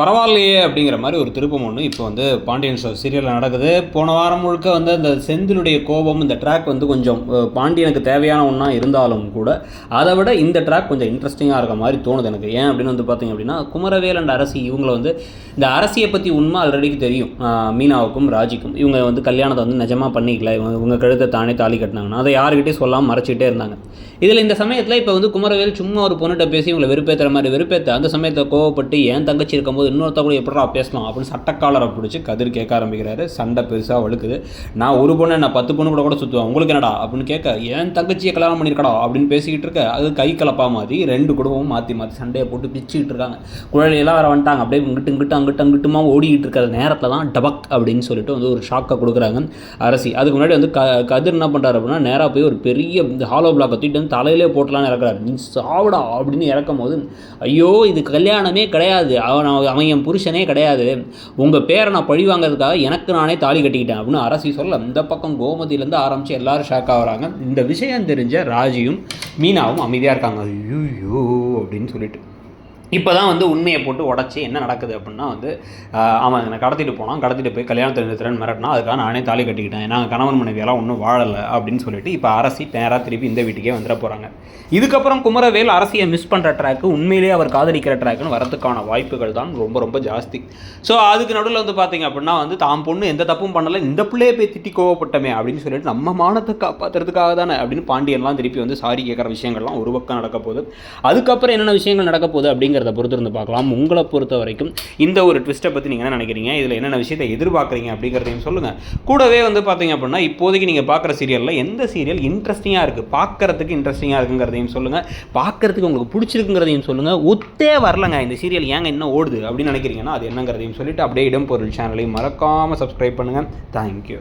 பரவாயில்லையே அப்படிங்கிற மாதிரி ஒரு திருப்பம் ஒன்று இப்போ வந்து பாண்டியன் ஸ்டோர்ஸ் சீரியலில் நடக்குது. போன வாரம் முழுக்க வந்து அந்த செந்திலுடைய கோபம் இந்த ட்ராக் வந்து கொஞ்சம் பாண்டியனுக்கு தேவையான ஒன்றா இருந்தாலும் கூட அதை விட இந்த ட்ராக் கொஞ்சம் இன்ட்ரெஸ்டிங்காக இருக்க மாதிரி தோணுது எனக்கு. ஏன் அப்படின்னு வந்து பார்த்தீங்க அப்படின்னா, குமரவேல் அண்ட் அரசி இவங்களை வந்து இந்த அரசியை பற்றி உண்மை ஆல்ரெடிக்கு தெரியும். மீனாவுக்கும் ராஜிக்கும் இவங்க வந்து கல்யாணத்தை வந்து நிஜமாக பண்ணிக்கல, இவங்க கழுத்தை தானே தாலி கட்டினாங்கன்னா அதை யாருக்கிட்டே சொல்லாமல் மறைச்சிக்கிட்டே இருந்தாங்க. இதில் இந்த சமயத்தில் இப்போ வந்து குமரவேல் சும்மா ஒரு பொண்ணுகிட்ட பேசி இவங்களை வெறுப்பேற்றுற மாதிரி வெறுப்பேற்ற அந்த சமயத்தை கோவப்பட்டு ஏன் தங்கச்சி இருக்கும்போது இன்னொருத்த கூட எப்படா பேசலாம் அப்படின்னு சட்டக்காலரை பிடிச்சி கதிர் கேட்க ஆரம்பிக்கிறாரு. சண்டை பெருசாக வழுக்குது. நான் ஒரு பொண்ணு நான் 10 பொண்ணு கூட சுற்றுவேன், உங்களுக்கு என்னடா அப்படின்னு கேட்க, ஏன் தங்கச்சியை கல்யாணம் பண்ணியிருக்கடா அப்படின்னு பேசிக்கிட்டு இருக்க. அது கை கலப்பா மாதிரி 2 குடும்பமும் மாற்றி சண்டையை போட்டு பிச்சுக்கிட்டு இருக்காங்க. குழந்தையெல்லாம் வேறு வந்துட்டாங்க. அப்படியே அங்கிட்டுமா ஓடிக்கிட்டு இருக்கிற நேரத்தில் தான் டபக் அப்படின்னு சொல்லிட்டு வந்து ஒரு ஷாக்கை கொடுக்குறாங்க அரசி. அதுக்கு முன்னாடி வந்து கதிர் என்ன பண்ணுறாரு அப்படின்னா, நேராக போய் ஒரு பெரிய ஹாலோ பிளாக் தூக்கிட்டு வந்து தலையிலே போட்டலான்னு இறக்குறாரு. நீ சாவிடா அப்படின்னு இறக்கும் போது, ஐயோ இது கல்யாணமே கிடையாது, அவன் என் புருஷனே கிடையாது, உங்கள் பேரை நான் பழி வாங்கிறதுக்காக எனக்கு நானே தாலி கட்டிக்கிட்டேன் அப்படின்னு அரசி சொல்ல, இந்த பக்கம் கோமதியிலேருந்து ஆரம்பித்து எல்லாரும் ஷாக் ஆகுறாங்க. இந்த விஷயம் தெரிஞ்ச ராஜியும் மீனாவும் அமைதியாக இருக்காங்க. ஐயோ அப்படின்னு சொல்லிட்டு இப்போ தான் வந்து உண்மையை போட்டு உடச்சி என்ன நடக்குது அப்படின்னா வந்து, அவன் என்னை கடத்திட்டு போய் கல்யாணத்தை நிறுத்துறேன்னு மிரட்டினா அதுக்காக நானே தாலி கட்டிக்கிட்டேன், நாங்கள் கணவன் மனைவியெல்லாம் ஒன்றும் வாழலை அப்படின்னு சொல்லிட்டு இப்போ அரசி நேராக திருப்பி இந்த வீட்டுக்கே வந்துட போகிறாங்க. இதுக்கப்புறம் குமரவேல் அரசியை மிஸ் பண்ணுற ட்ராக்கு உண்மையிலேயே அவர் காதலிக்கிற ட்ராக்குன்னு வரதுக்கான வாய்ப்புகள் தான் ரொம்ப ரொம்ப ஜாஸ்தி. ஸோ அதுக்கு நடுவில் வந்து பார்த்தீங்க அப்படின்னா வந்து, தான் பொண்ணு எந்த தப்பும் பண்ணலை, இந்த பிள்ளையை போய் திட்டி கோவப்பட்டமே அப்படின்னு சொல்லிட்டு நம்ம மானத்தை காப்பாற்றுறதுக்காக தானே அப்படின்னு பாண்டியன்லாம் திருப்பி வந்து சாரி கேட்குற விஷயங்கள்லாம் ஒரு பக்கம் நடக்க போகுது. அதுக்கப்புறம் என்னென்ன விஷயங்கள் நடக்க போகுது அப்படிங்கிறத பொறுத்து இருந்து பார்க்கலாம். உங்களை பொறுத்த வரைக்கும் இந்த ஒரு ட்விஸ்ட்டை பற்றி நீங்கள் என்ன நினைக்கிறீங்க, இதில் என்னென்ன விஷயத்தை எதிர்பார்க்குறீங்க அப்படிங்கிறதையும் சொல்லுங்கள். கூடவே வந்து பார்த்தீங்க அப்படின்னா, இப்போதைக்கு நீங்கள் பார்க்குற சீரியலில் எந்த சீரியல் இன்ட்ரெஸ்டிங்காக இருக்குது, பார்க்குறதுக்கு இன்ட்ரெஸ்டிங்காக இருக்குங்கிறதையும் சொல்லுங்கள். பார்க்குறதுக்கு உங்களுக்கு பிடிச்சிருக்குங்கிறதையும் சொல்லுங்கள். ஒத்தே வரலங்க இந்த சீரியல் ஏங்க இன்னும் ஓடுது அப்படின்னு நினைக்கிறீங்கன்னா அது என்னங்கிறதையும் சொல்லிவிட்டு அப்படியே இடம்பொருள் சேனலையும் மறக்காமல் சப்ஸ்கிரைப் பண்ணுங்கள். தேங்க்யூ.